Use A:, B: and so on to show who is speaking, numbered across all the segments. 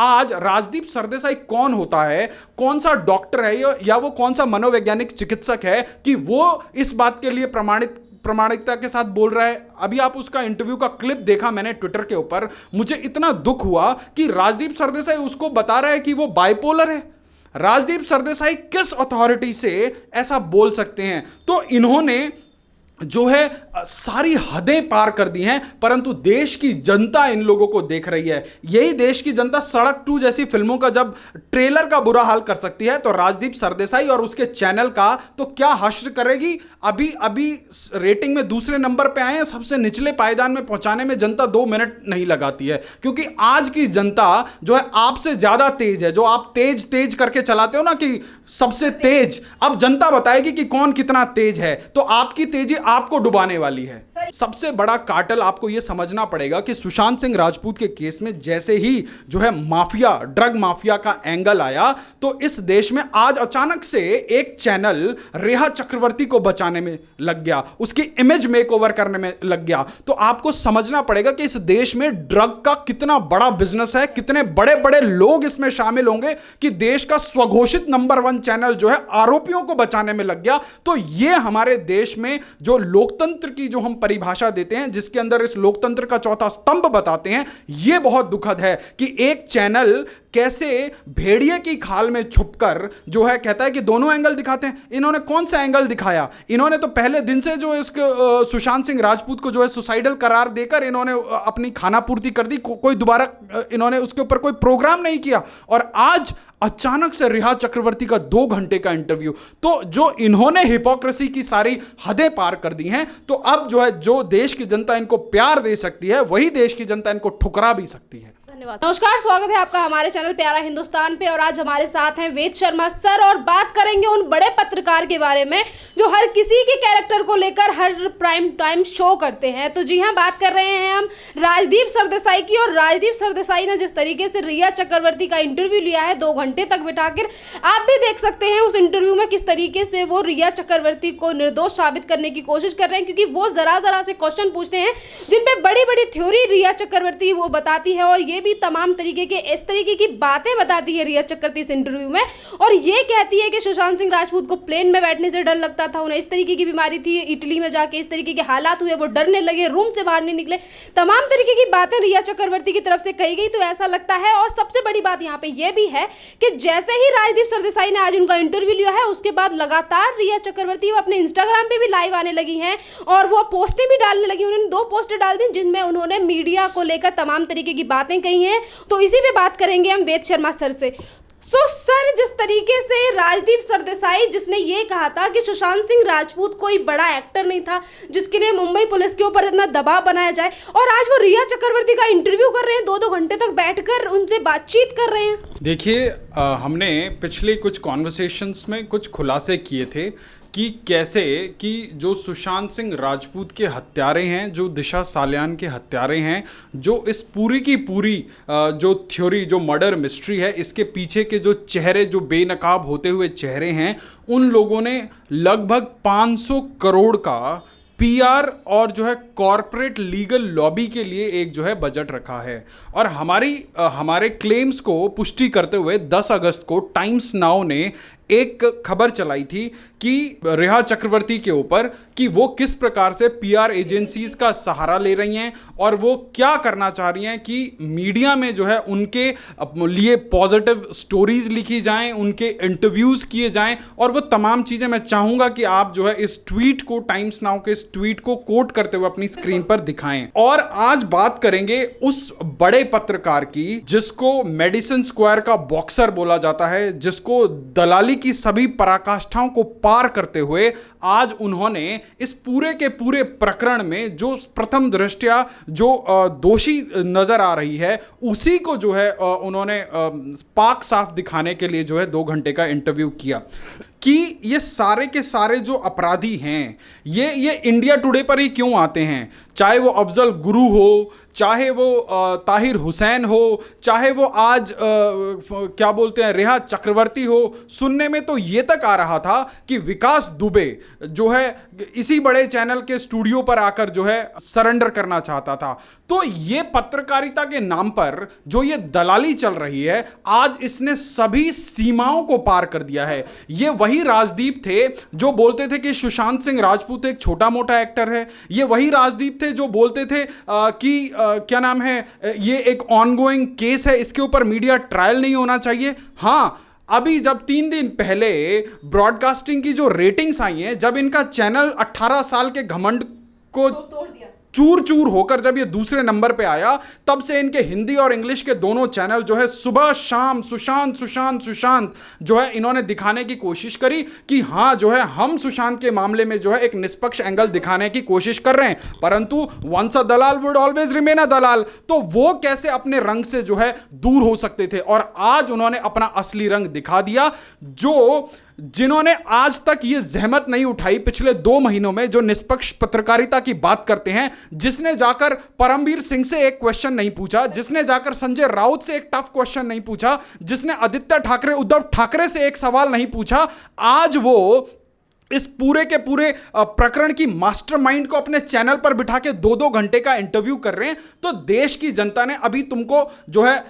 A: आज राजदीप सरदेसाई कौन होता है, कौन सा डॉक्टर है या वो कौन सा मनोवैज्ञानिक चिकित्सक है कि वो इस बात के लिए प्रामाणिकता के साथ बोल रहा है। अभी आप उसका इंटरव्यू का क्लिप देखा मैंने ट्विटर के ऊपर, मुझे इतना दुख हुआ कि राजदीप सरदेसाई उसको बता रहा है कि वो बाइपोलर है। राजदीप सरदेसाई किस अथॉरिटी से ऐसा बोल सकते हैं? तो इन्होंने जो है सारी हदें पार कर दी हैं, परंतु देश की जनता इन लोगों को देख रही है। यही देश की जनता सड़क 2 जैसी फिल्मों का जब ट्रेलर का बुरा हाल कर सकती है, तो राजदीप सरदेसाई और उसके चैनल का तो क्या हश्र करेगी। अभी रेटिंग में दूसरे नंबर पे आए हैं, सबसे निचले पायदान में पहुंचाने में जनता 2 मिनट नहीं लगाती है, क्योंकि आज की जनता जो है आपसे ज्यादा तेज है। जो आप तेज तेज करके चलाते हो ना कि सबसे तेज, अब जनता बताएगी कि कौन कितना तेज है, तो आपकी तेजी आपको डुबाने वाली है। सबसे बड़ा कार्टेल आपको यह समझना पड़ेगा कि सुशांत सिंह राजपूत के केस में जैसे ही जो है माफिया, ड्रग माफिया का एंगल आया, तो इस देश में आज अचानक से एक चैनल रेहा चक्रवर्ती को बचाने में लग गया, उसकी इमेज मेकओवर करने में लग गया। तो आपको समझना पड़ेगा कि इस देश में ड्रग का कितना बड़ा बिजनेस है, कितने बड़े बड़े लोग इसमें शामिल होंगे कि देश का स्वघोषित नंबर 1 चैनल जो है आरोपियों को बचाने में लग गया। तो यह हमारे देश में जो लोकतंत्र की जो हम परिभाषा देते हैं, जिसके अंदर इस लोकतंत्र का चौथा स्तंभ बताते हैं, यह बहुत दुखद है कि एक चैनल कैसे भेड़िए की खाल में छुपकर जो है कहता है कि दोनों एंगल दिखाते हैं। इन्होंने कौन सा एंगल दिखाया? इन्होंने तो पहले दिन से जो इसको सुशांत सिंह राजपूत को जो है सुसाइडल करार देकर इन्होंने अपनी खाना पूर्ति कर दी। कोई दोबारा इन्होंने उसके ऊपर कोई प्रोग्राम नहीं किया, और आज अचानक से रेहा चक्रवर्ती का 2 घंटे का इंटरव्यू। तो जो इन्होंने हिपोक्रेसी की सारी हदें पार कर दी हैं, तो अब जो है जो देश की जनता इनको प्यार दे सकती है, वही देश की जनता इनको ठुकरा भी सकती है।
B: नमस्कार, स्वागत है आपका हमारे चैनल प्यारा हिंदुस्तान पे। और आज हमारे साथ हैं वेद शर्मा सर, और बात करेंगे उन बड़े पत्रकार के बारे में जो हर किसी के कैरेक्टर को लेकर हर प्राइम टाइम शो करते हैं। तो जी हाँ, बात कर रहे हैं हम राजदीप सरदेसाई की। और राजदीप सरदेसाई ने जिस तरीके से रिया चक्रवर्ती का इंटरव्यू लिया है 2 घंटे तक बिठाकर, आप भी देख सकते हैं उस इंटरव्यू में किस तरीके से वो रिया चक्रवर्ती को निर्दोष साबित करने की कोशिश कर रहे हैं, क्योंकि वो जरा से क्वेश्चन पूछते हैं जिन पे बड़ी बड़ी थ्योरी रिया चक्रवर्ती वो बताती है, और ये भी तमाम तरीके के इस तरीके की बातें बताती है रिया चक्रवर्ती इस इंटरव्यू में। और ये कहती है कि सुशांत सिंह राजपूत को प्लेन में बैठने से डर लगता था, उन्हें इस तरीके की बीमारी थी, इटली में जाके इस तरीके के हालात हुए, वो डरने लगे, रूम से बाहर नहीं निकले। तमाम तरीके की बातें रिया चक्रवर्ती की तरफ से कही गई, तो ऐसा लगता है। और सबसे बड़ी बात यहाँ पे ये भी है कि जैसे ही राजदीप सरदेसाई ने आज उनका इंटरव्यू लिया है, उसके बाद लगातार रिया चक्रवर्ती वो अपने इंस्टाग्राम पे भी लाइव आने लगी हैं और वो पोस्टें भी डालने लगी। उन्होंने 2 पोस्टें डाल दी जिनमें उन्होंने मीडिया को लेकर तमाम तरीके की बातें कही हैं। तो इसी पे बात करेंगे हम वेद शर्मा सर से। तो सर, जिस तरीके से राजदीप सरदेसाई जिसने ये कहा था कि सुशांत सिंह राजपूत कोई बड़ा एक्टर नहीं था जिसके लिए मुंबई पुलिस के ऊपर इतना दबाव बनाया जाए, और आज वो रिया चक्रवर्ती का इंटरव्यू कर रहे हैं, 2-2 घंटे तक बैठकर उनसे बातचीत कर रहे हैं।
A: देखिए, हमने पिछले कुछ कॉन्वर्सेशंस में कुछ खुलासे किए थे कि कैसे कि जो सुशांत सिंह राजपूत के हत्यारे हैं, जो दिशा सालियान के हत्यारे हैं, जो इस पूरी की पूरी जो थ्योरी, जो मर्डर मिस्ट्री है, इसके पीछे के जो चेहरे, जो बेनकाब होते हुए चेहरे हैं, उन लोगों ने लगभग 500 करोड़ का पीआर और जो है कॉरपोरेट लीगल लॉबी के लिए एक जो है बजट रखा है। और हमारे क्लेम्स को पुष्टि करते हुए 10 अगस्त को टाइम्स नाउ ने एक खबर चलाई थी कि रेहा चक्रवर्ती के ऊपर कि वो किस प्रकार से पीआर एजेंसीज का सहारा ले रही हैं और वो क्या करना चाह रही हैं कि मीडिया में जो है उनके लिए पॉजिटिव स्टोरीज लिखी जाएं, उनके इंटरव्यूज़ किए जाएं, और वो तमाम चीज़ें मैं चाहूँगा कि आप जो है इस ट्वीट को, टाइम्स नाउ के इस ट्वीट को कोट करते हुए अपनी स्क्रीन पर दिखाएं। और आज बात करेंगे उस बड़े पत्रकार की जिसको मेडिसन स्क्वायर का बॉक्सर बोला जाता है, जिसको दलाली की सभी पराकाष्ठाओं को पार करते हुए आज उन्होंने इस पूरे के पूरे प्रकरण में जो प्रथम दृष्टया जो दोषी नजर आ रही है, उसी को जो है उन्होंने पाक साफ दिखाने के लिए जो है 2 घंटे का इंटरव्यू किया। कि ये सारे के सारे जो अपराधी हैं ये इंडिया टुडे पर ही क्यों आते हैं, चाहे वो अफजल गुरु हो, चाहे वो ताहिर हुसैन हो, चाहे वो आज क्या बोलते हैं रेहा चक्रवर्ती हो। सुनने में तो ये तक आ रहा था कि विकास दुबे जो है इसी बड़े चैनल के स्टूडियो पर आकर जो है सरेंडर करना चाहता था। तो ये पत्रकारिता के नाम पर जो ये दलाली चल रही है, आज इसने सभी सीमाओं को पार कर दिया है। ये वही राजदीप थे जो बोलते थे कि सुशांत सिंह राजपूत एक छोटा मोटा एक्टर है। ये वही राजदीप थे जो बोलते थे कि क्या नाम है, ये एक ऑनगोइंग केस है, इसके ऊपर मीडिया ट्रायल नहीं होना चाहिए। हाँ, अभी जब 3 दिन पहले ब्रॉडकास्टिंग की जो रेटिंग्स आई हैं, जब इनका चैनल 18 साल के घमंड को
B: तोड़ दिया,
A: चूर चूर होकर जब ये दूसरे नंबर पे आया, तब से इनके हिंदी और इंग्लिश के दोनों चैनल जो है सुबह शाम सुशांत सुशांत सुशांत जो है इन्होंने दिखाने की कोशिश करी कि हाँ जो है हम सुशांत के मामले में जो है एक निष्पक्ष एंगल दिखाने की कोशिश कर रहे हैं, परंतु once a dalal would always remain a dalal. तो वो कैसे अपने रंग से जो है दूर हो सकते थे, और आज उन्होंने अपना असली रंग दिखा दिया। जिन्होंने आज तक ये जहमत नहीं उठाई पिछले 2 महीनों में, जो निष्पक्ष पत्रकारिता की बात करते हैं, जिसने जाकर परमवीर सिंह से एक क्वेश्चन नहीं पूछा, जिसने जाकर संजय राउत से एक टफ क्वेश्चन नहीं पूछा, जिसने आदित्य ठाकरे उद्धव ठाकरे से एक सवाल नहीं पूछा, आज वो इस पूरे के पूरे प्रकरण की मास्टरमाइंड को अपने चैनल पर बिठा के 2-2 घंटे का इंटरव्यू कर रहे हैं। तो देश की जनता ने अभी तुमको जो है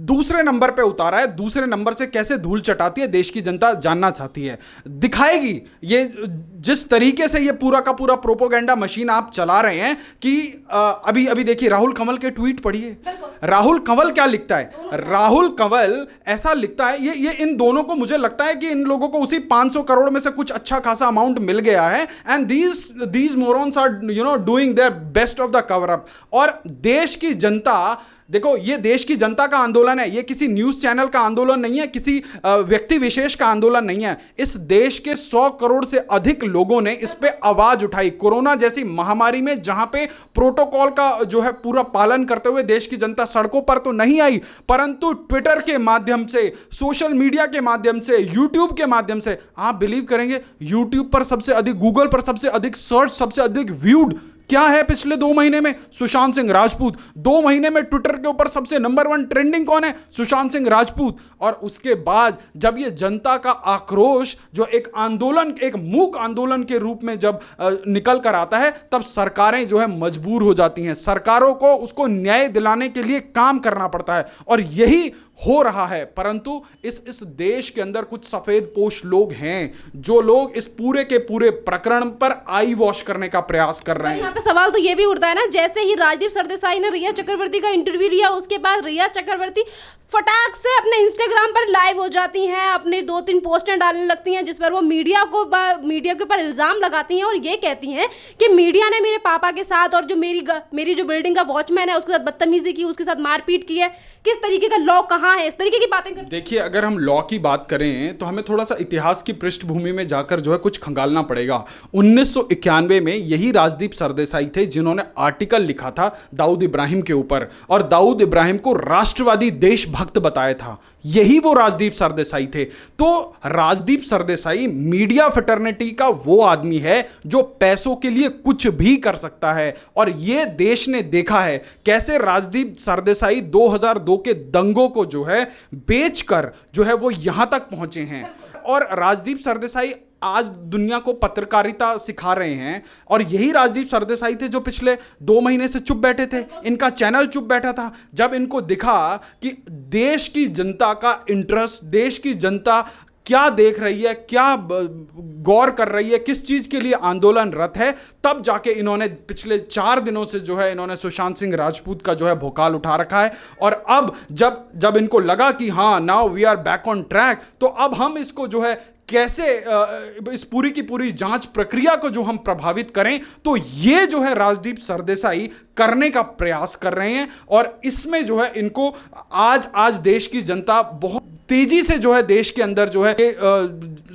A: दूसरे नंबर पे उतारा है। दूसरे नंबर से कैसे धूल चटाती है देश की जनता जानना चाहती है, दिखाएगी। ये जिस तरीके से ये पूरा का पूरा प्रोपोगेंडा मशीन आप चला रहे हैं कि अभी अभी देखिए राहुल कंवल के ट्वीट पढ़िए। राहुल कंवल क्या लिखता है, राहुल कंवल ऐसा लिखता है, ये इन दोनों को मुझे लगता है कि इन लोगों को उसी 500 करोड़ में से कुछ अच्छा खासा अमाउंट मिल गया है, and these morons are doing their best of the cover up. और देश की जनता, देखो ये देश की जनता का आंदोलन है, ये किसी न्यूज़ चैनल का आंदोलन नहीं है, किसी व्यक्ति विशेष का आंदोलन नहीं है। इस देश के 100 करोड़ से अधिक लोगों ने इस पे आवाज उठाई। कोरोना जैसी महामारी में जहां पे प्रोटोकॉल का जो है पूरा पालन करते हुए देश की जनता सड़कों पर तो नहीं आई, परंतु ट्विटर के माध्यम से, सोशल मीडिया के माध्यम से, यूट्यूब के माध्यम से, आप बिलीव करेंगे यूट्यूब पर सबसे अधिक, गूगल पर सबसे अधिक सर्च, सबसे अधिक व्यूड क्या है पिछले 2 महीने में? सुशांत सिंह राजपूत। 2 महीने में ट्विटर के ऊपर सबसे नंबर 1 ट्रेंडिंग कौन है? सुशांत सिंह राजपूत। और उसके बाद जब ये जनता का आक्रोश जो एक आंदोलन, एक मूक आंदोलन के रूप में जब निकल कर आता है, तब सरकारें जो है मजबूर हो जाती हैं। सरकारों को उसको न्याय दिलाने के लिए काम करना पड़ता है, और यही हो रहा है। परंतु इस देश के अंदर कुछ सफेद पोश लोग हैं जो लोग इस पूरे के पूरे प्रकरण पर आई वॉश करने का प्रयास कर रहे हैं।
B: यहाँ पे सवाल तो ये भी उठता है ना, जैसे ही राजदीप सरदेसाई ने रिया चक्रवर्ती का इंटरव्यू लिया, उसके बाद रिया चक्रवर्ती फटाक से अपने इंस्टाग्राम पर लाइव हो जाती हैं, अपने 2-3 पोस्टें डालने लगती हैं जिस पर वो मीडिया के ऊपर इल्ज़ाम लगाती हैं और ये कहती हैं कि मीडिया ने मेरे पापा के साथ और जो मेरी जो बिल्डिंग का वॉचमैन है उसके साथ बदतमीजी की, उसके साथ मारपीट की है। किस तरीके का लॉ कहाँ है? इस तरीके की बातें करते।
A: देखिए, अगर हम लॉ की बात करें तो हमें थोड़ा सा इतिहास की पृष्ठभूमि में जाकर जो है कुछ खंगालना पड़ेगा। 1991 में यही राजदीप सरदेसाई थे जिन्होंने आर्टिकल लिखा था दाऊद इब्राहिम के ऊपर, और दाऊद इब्राहिम को राष्ट्रवादी देशभक्त बताया था। यही वो राजदीप सरदेसाई थे। तो राजदीप सरदेसाई मीडिया फ्रेटर्निटी का वो आदमी है जो पैसों के लिए कुछ भी कर सकता है, और ये देश ने देखा है कैसे राजदीप सरदेसाई 2002 के दंगों को जो है बेचकर जो है वो यहां तक पहुंचे हैं। और राजदीप सरदेसाई आज दुनिया को पत्रकारिता सिखा रहे हैं, और यही राजदीप सरदेसाई थे जो पिछले 2 महीने से चुप बैठे थे। इनका चैनल चुप बैठा था जब इनको दिखा कि देश की जनता का इंटरेस्ट, देश की जनता क्या देख रही है, क्या गौर कर रही है, किस चीज के लिए आंदोलनरत है। तब जाके इन्होंने पिछले 4 दिनों से जो है इन्होंने सुशांत सिंह राजपूत का जो है भोकाल उठा रखा है। और अब जब इनको लगा कि हाँ now we are back on track, तो अब हम इसको जो है कैसे इस पूरी की पूरी जांच प्रक्रिया को जो हम प्रभावित करें, तो ये जो है राजदीप सरदेसाई करने का प्रयास कर रहे हैं। और इसमें जो है इनको आज देश की जनता बहुत तेजी से जो है देश के अंदर जो है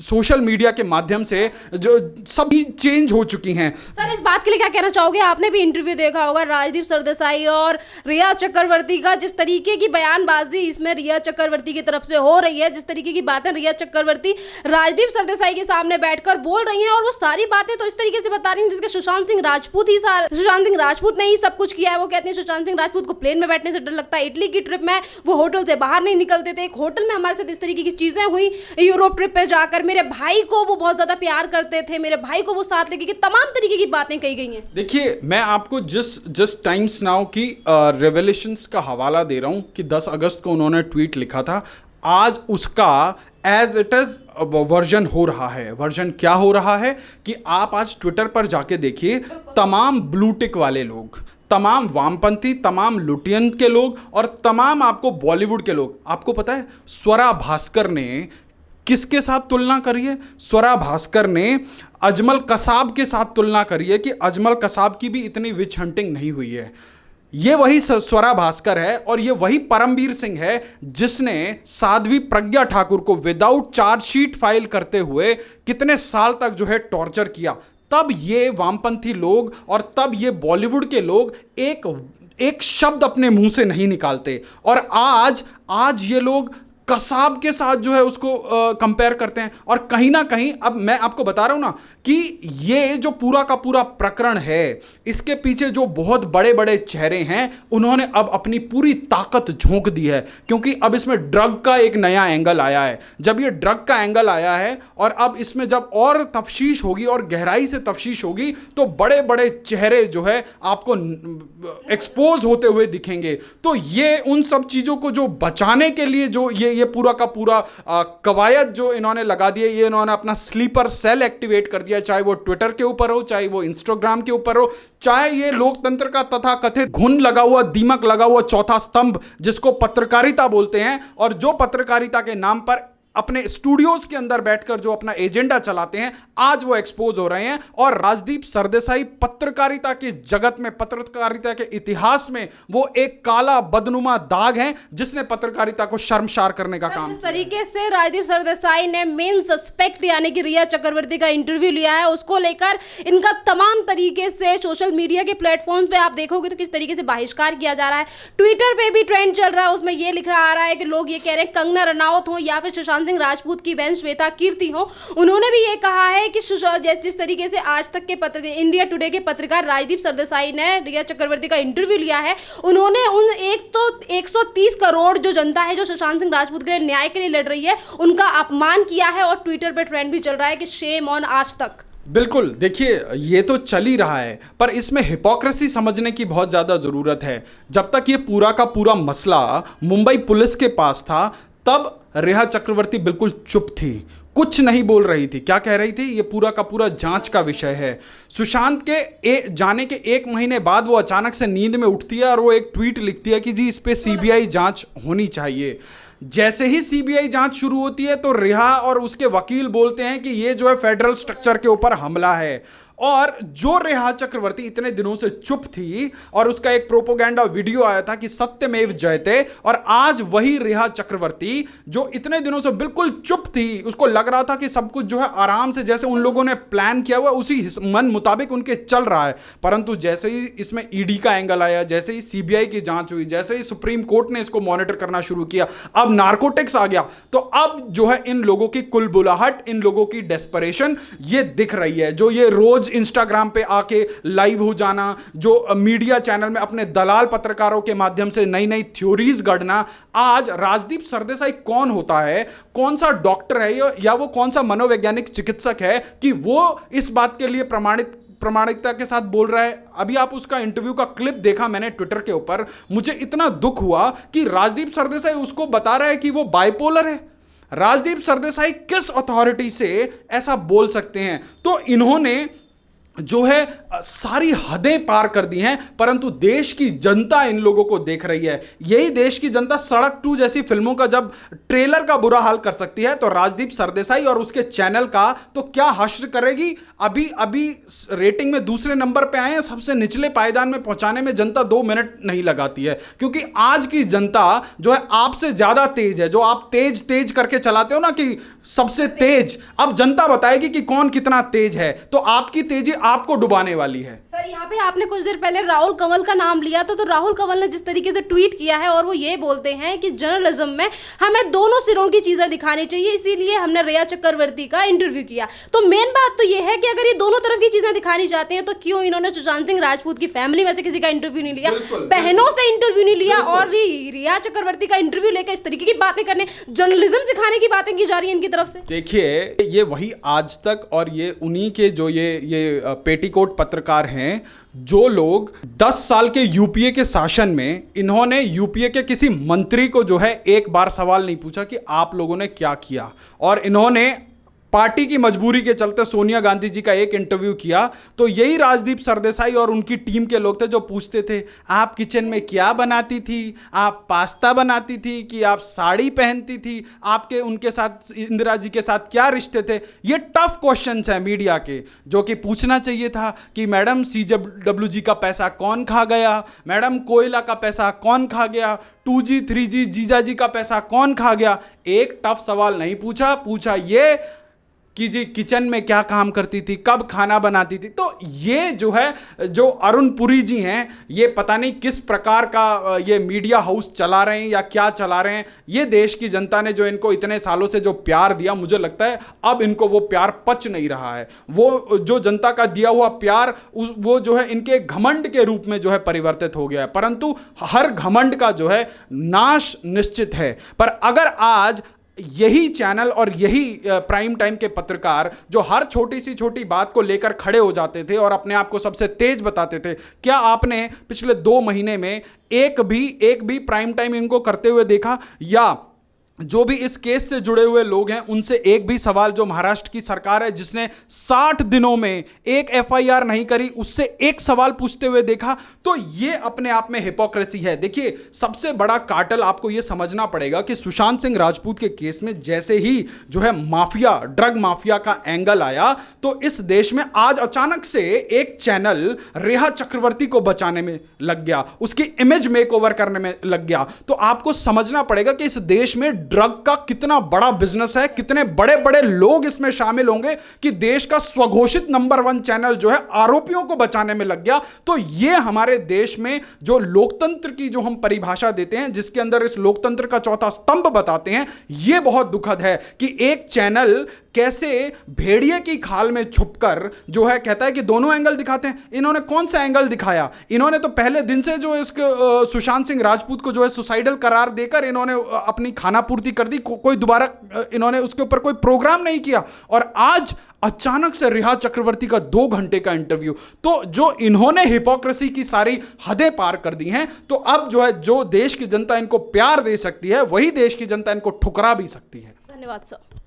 A: सोशल मीडिया के माध्यम से जो सभी चेंज हो चुकी हैं।
B: सर इस बात के लिए क्या कहना चाहोगे? आपने भी इंटरव्यू देखा होगा राजदीप सरदेसाई और रिया चक्रवर्ती का, जिस तरीके की बयानबाजी इसमें रिया चक्रवर्ती की तरफ से हो रही है, जिस तरीके की बातें रिया चक्रवर्ती राजदीप सरदेसाई के सामने बैठकर बोल रही हैं, और वो सारी बातें तो इस तरीके से बता रही हैं जिसके सुशांत सिंह राजपूत ने ही सब कुछ किया है। वो कहते हैं सुशांत सिंह राजपूत को प्लेन में बैठने से डर लगता है, इटली की ट्रिप में वो होटल से बाहर नहीं निकलते थे, एक होटल में हमारे साथ इस तरीके की चीजें हुई, यूरोप ट्रिप पे जाकर मेरे भाई को वो बहुत ज्यादा प्यार करते थे, मेरे भाई को वो साथ लेके, तमाम तरीके की बातें कही गई हैं।
A: देखिए, मैं आपको जस्ट टाइम्स नाउ की रेवलेशंस का हवाला दे रहा हूं कि 10 अगस्त को उन्होंने ट्वीट लिखा था। आज उसका एज इट इज वर्जन हो रहा है। वर्जन क्या हो रहा है कि आप आज ट्विटर पर जाके देखिए, तमाम ब्लू टिक वाले लोग, तमाम वामपंथी, तमाम लुटियन के लोग और तमाम आपको बॉलीवुड के लोग, आपको पता है स्वरा भास्कर ने किसके साथ तुलना करी है? स्वरा भास्कर ने अजमल कसाब के साथ तुलना करी है कि अजमल कसाब की भी इतनी विच हंटिंग नहीं हुई है। ये वही स्वरा भास्कर है और ये वही परमवीर सिंह है जिसने साध्वी प्रज्ञा ठाकुर को विदाउट चार्जशीट फाइल करते हुए कितने साल तक जो है टॉर्चर किया। तब ये वामपंथी लोग और तब ये बॉलीवुड के लोग एक शब्द अपने मुंह से नहीं निकालते, और आज ये लोग कसाब के साथ जो है उसको कंपेयर करते हैं। और कहीं ना कहीं अब मैं आपको बता रहा हूं ना कि ये जो पूरा का पूरा प्रकरण है, इसके पीछे जो बहुत बड़े बड़े चेहरे हैं, उन्होंने अब अपनी पूरी ताकत झोंक दी है, क्योंकि अब इसमें ड्रग का एक नया एंगल आया है। जब ये ड्रग का एंगल आया है और अब इसमें जब और तफ्शीश होगी और गहराई से तफ्शीश होगी, तो बड़े बड़े चेहरे जो है आपको एक्सपोज होते हुए दिखेंगे। तो ये उन सब चीजों को जो बचाने के लिए जो ये पूरा का पूरा कवायद जो इन्होंने लगा दिए, ये इन्होंने अपना स्लीपर सेल एक्टिवेट कर दिया, चाहे वो ट्विटर के ऊपर हो, चाहे वो इंस्टाग्राम के ऊपर हो, चाहे ये लोकतंत्र का तथाकथित घुन लगा हुआ, दीमक लगा हुआ चौथा स्तंभ जिसको पत्रकारिता बोलते हैं, और जो पत्रकारिता के नाम पर अपने स्टूडियोज के अंदर बैठकर जो अपना एजेंडा चलाते हैं, आज वो एक्सपोज हो रहे हैं। और राजदीप सरदेसाई पत्रकारिता के जगत में, पत्रकारिता के इतिहास में वो एक काला बदनुमा दाग है जिसने पत्रकारिता को शर्मसार करने का काम।
B: जिस तरीके से राजदीप सरदेसाई ने मेन सस्पेक्ट यानी कि रिया चक्रवर्ती का इंटरव्यू लिया है, उसको लेकर इनका तमाम तरीके से सोशल मीडिया के प्लेटफॉर्म पे आप देखोगे तो किस तरीके से बहिष्कार किया जा रहा है। ट्विटर पे भी ट्रेंड चल रहा है, उसमें यह लिख रहा आ रहा है कि लोग ये कह रहे हैं कंगना रनावत हो या फिर सुशांत सिंह राजपूत की बहन श्वेता कीर्ति हो, उन्होंने भी ये कहा है कि जिस तरीके से आज तक के इंडिया टुडे के पत्रकार राजदीप सरदेसाई ने रिया चक्रवर्ती का इंटरव्यू लिया है, उन्होंने उन 130 करोड़ जो जनता है जो सुशांत सिंह राजपूत के लिए न्याय के लिए लड़ रही है, उनका अपमान किया है। और ट्विटर पर ट्रेंड भी चल रहा है कि शेम ऑन आज तक।
A: बिल्कुल, देखिए ये तो चल ही रहा है, पर इसमें हिपोक्रेसी समझने की बहुत ज़्यादा ज़रूरत है। जब तक ये पूरा का पूरा मसला मुंबई पुलिस के पास था, तब रिया चक्रवर्ती बिल्कुल चुप थी, कुछ नहीं बोल रही थी। क्या कह रही थी? ये पूरा का पूरा जांच का विषय है। सुशांत के जाने के 1 महीने बाद वो अचानक से नींद में उठती है और वो एक ट्वीट लिखती है कि जी इस पे सीबीआई जांच होनी चाहिए। जैसे ही सीबीआई जांच शुरू होती है तो रिया और उसके वकील बोलते हैं कि ये जो है फेडरल स्ट्रक्चर के ऊपर हमला है। और जो रिया चक्रवर्ती इतने दिनों से चुप थी और उसका एक प्रोपोगेंडा वीडियो आया था कि सत्यमेव जयते, और आज वही रिया चक्रवर्ती जो इतने दिनों से बिल्कुल चुप थी, उसको लग रहा था कि सब कुछ जो है आराम से जैसे उन लोगों ने प्लान किया हुआ उसी मन मुताबिक उनके चल रहा है, परंतु जैसे ही इसमें ईडी का एंगल आया, जैसे ही सीबीआई की जांच हुई, जैसे ही सुप्रीम कोर्ट ने इसको मॉनिटर करना शुरू किया, अब नार्कोटिक्स आ गया, तो अब जो है इन लोगों की कुलबुलाहट, इन लोगों की डेस्परेशन ये दिख रही है। जो ये रोज इंस्टाग्राम पे आके लाइव हो जाना, जो मीडिया चैनल में अपने दलाल पत्रकारों के माध्यम से नई नई थ्योरीज गढ़ना, आज राजदीप सरदेसाई कौन होता है, कौन सा डॉक्टर है या वो कौन सा मनोवैज्ञानिक चिकित्सक है कि वो इस बात के लिए प्रामाणिकता के साथ बोल रहा है। अभी आप उसका इंटरव्यू का क्लिप देखा मैंने ट्विटर के ऊपर, मुझे इतना दुख हुआ कि राजदीप सरदेसाई उसको बता रहा है कि वो बाइपोलर है। राजदीप सरदेसाई किस अथॉरिटी से ऐसा बोल सकते हैं? तो इन्होंने जो है सारी हदें पार कर दी हैं, परंतु देश की जनता इन लोगों को देख रही है। यही देश की जनता सड़क 2 जैसी फिल्मों का जब ट्रेलर का बुरा हाल कर सकती है, तो राजदीप सरदेसाई और उसके चैनल का तो क्या हश्र करेगी। अभी अभी रेटिंग में दूसरे नंबर पे आए हैं, सबसे निचले पायदान में पहुंचाने में जनता 2 मिनट नहीं लगाती है, क्योंकि आज की जनता जो है आपसे ज्यादा तेज है। जो आप तेज तेज करके चलाते हो ना कि सबसे तेज, अब जनता बताएगी कि कौन कितना तेज है, तो आपकी तेजी आपको डुबाने वाली है।
B: सर यहाँ पे आपने कुछ देर पहले राहुल कंवल का नाम लिया था, तो राहुल कंवल ने जिस तरीके से ट्वीट किया है और वो ये बोलते हैं कि जर्नलिज्म में हमें दोनों सिरों की चीजें दिखानी चाहिए, इसीलिए हमने रिया चक्रवर्ती का इंटरव्यू किया। तो मेन बात तो ये है कि अगर ये दोनों तरफ की चीजें दिखानी चाहते हैं तो क्यों इन्होंने सुशांत सिंह राजपूत की फैमिली में से किसी का इंटरव्यू नहीं लिया, बहनों से इंटरव्यू नहीं लिया, और रिया चक्रवर्ती का इंटरव्यू लेकर इस तरीके की बातें करने, जर्नलिज्म सिखाने की बातें की जा रही है इनकी तरफ से।
A: देखिए, ये वही आज तक और ये उन्हीं के जो ये पेटीकोट पत्रकार हैं, जो लोग 10 साल के यूपीए के शासन में इन्होंने यूपीए के किसी मंत्री को जो है एक बार सवाल नहीं पूछा कि आप लोगों ने क्या किया, और इन्होंने पार्टी की मजबूरी के चलते सोनिया गांधी जी का एक इंटरव्यू किया, तो यही राजदीप सरदेसाई और उनकी टीम के लोग थे जो पूछते थे आप किचन में क्या बनाती थी, आप पास्ता बनाती थी कि आप साड़ी पहनती थी, आपके उनके साथ इंदिरा जी के साथ क्या रिश्ते थे। ये टफ क्वेश्चंस हैं मीडिया के, जो कि पूछना चाहिए था कि मैडम CWG का पैसा कौन खा गया, मैडम कोयला का पैसा कौन खा गया, 2G 3G जीजा जी का पैसा कौन खा गया। एक टफ सवाल नहीं पूछा ये कि जी किचन में क्या काम करती थी, कब खाना बनाती थी। तो ये जो है, जो अरुण पुरी जी हैं, ये पता नहीं किस प्रकार का ये मीडिया हाउस चला रहे हैं या क्या चला रहे हैं। ये देश की जनता ने जो इनको इतने सालों से जो प्यार दिया, मुझे लगता है अब इनको वो प्यार पच नहीं रहा है। वो जो जनता का दिया हुआ प्यार वो जो है इनके घमंड के रूप में जो है परिवर्तित हो गया है। परंतु हर घमंड का जो है नाश निश्चित है। पर अगर आज यही चैनल और यही प्राइम टाइम के पत्रकार जो हर छोटी सी छोटी बात को लेकर खड़े हो जाते थे और अपने आप को सबसे तेज बताते थे, क्या आपने पिछले 2 महीने में एक भी प्राइम टाइम इनको करते हुए देखा? या जो भी इस केस से जुड़े हुए लोग हैं उनसे एक भी सवाल, जो महाराष्ट्र की सरकार है जिसने 60 दिनों में एक FIR नहीं करी, उससे एक सवाल पूछते हुए देखा? तो ये अपने आप में हिपोक्रेसी है। देखिए, सबसे बड़ा कार्टेल आपको ये समझना पड़ेगा कि सुशांत सिंह राजपूत के केस में जैसे ही जो है माफिया, ड्रग माफिया का एंगल आया, तो इस देश में आज अचानक से एक चैनल रेहा चक्रवर्ती को बचाने में लग गया, उसकी इमेज मेकओवर करने में लग गया। तो आपको समझना पड़ेगा कि इस देश में ड्रग का कितना बड़ा बिजनेस है, कितने बड़े बड़े लोग इसमें शामिल होंगे कि देश का स्वघोषित नंबर 1 चैनल जो है आरोपियों को बचाने में लग गया। तो ये हमारे देश में जो लोकतंत्र की जो हम परिभाषा देते हैं, जिसके अंदर इस लोकतंत्र का चौथा स्तंभ बताते हैं, ये बहुत दुखद है कि एक चैनल कैसे भेड़िए की खाल में छुपकर जो है कहता है कि दोनों एंगल दिखाते हैं। इन्होंने कौन सा एंगल दिखाया? इन्होंने तो पहले दिन से जो सुशांत सिंह राजपूत को जो है सुसाइडल करार देकर इन्होंने अपनी खाना पूर्ति कर दी, कोई दोबारा इन्होंने उसके ऊपर कोई प्रोग्राम नहीं किया। और आज अचानक से रिया चक्रवर्ती का 2 घंटे का इंटरव्यू, तो जो इन्होंने हिपोक्रेसी की सारी हदें पार कर दी हैं, तो अब जो है जो देश की जनता इनको प्यार दे सकती है, वही देश की जनता इनको ठुकरा भी सकती है।
B: धन्यवाद सर।